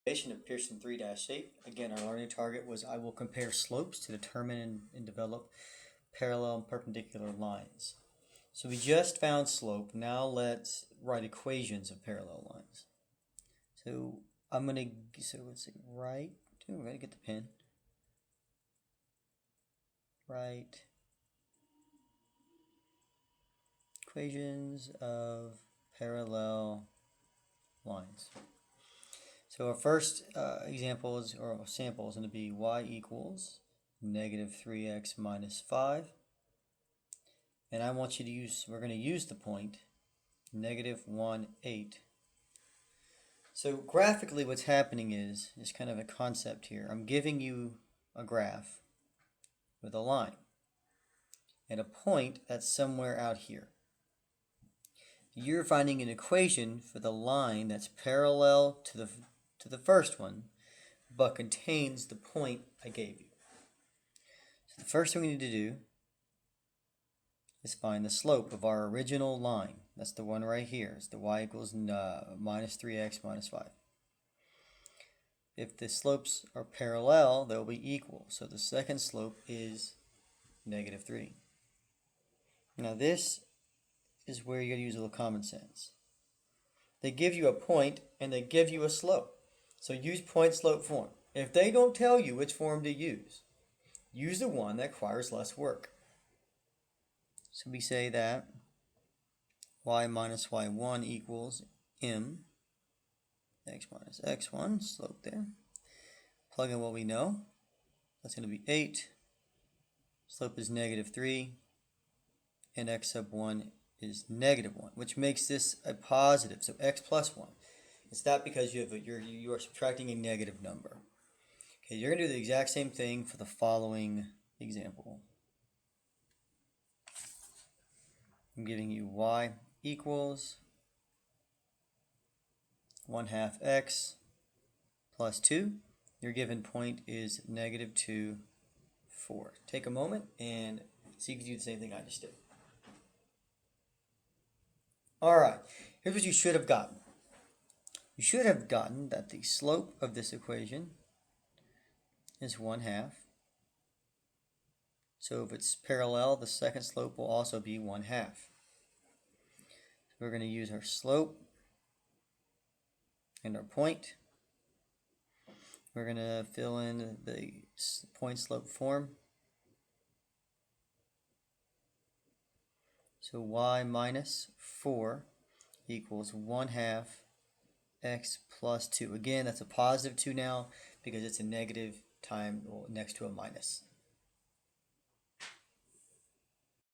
Of Pearson 3-8. Again, our learning target was I will compare slopes to determine and develop parallel and perpendicular lines. So we just found slope. Now let's write equations of parallel lines. So let's see, we're gonna get the pen. Write equations of parallel lines. So our first examples or sample is going to be y equals negative 3x minus 5. And I want you to we're going to use the point negative 1, 8. So graphically what's happening is kind of a concept here. I'm giving you a graph with a line and a point that's somewhere out here. You're finding an equation for the line that's parallel to the first one, but contains the point I gave you. So the first thing we need to do is find the slope of our original line. That's the one right here. It's the y equals minus 3x minus 5. If the slopes are parallel, they'll be equal. So the second slope is negative 3. Now this is where you got to use a little common sense. They give you a point and they give you a slope. So use point-slope form. If they don't tell you which form to use the one that requires less work. So we say that y minus y1 equals m x minus x1, slope there. Plug in what we know. That's going to be 8. Slope is negative 3. And x sub 1 is negative 1, which makes this a positive. So x plus 1. It's not because you are subtracting a negative number. Okay, you're going to do the exact same thing for the following example. I'm giving you y equals 1/2 x plus 2. Your given point is negative 2, 4. Take a moment and see if you can do the same thing I just did. Alright, here's what you should have gotten. You should have gotten that the slope of this equation is 1/2. So if it's parallel, the second slope will also be 1/2. So we're going to use our slope and our point. We're going to fill in the point-slope form. So y minus 4 equals 1/2 x plus 2. Again, that's a positive 2 now because it's a negative time next to a minus.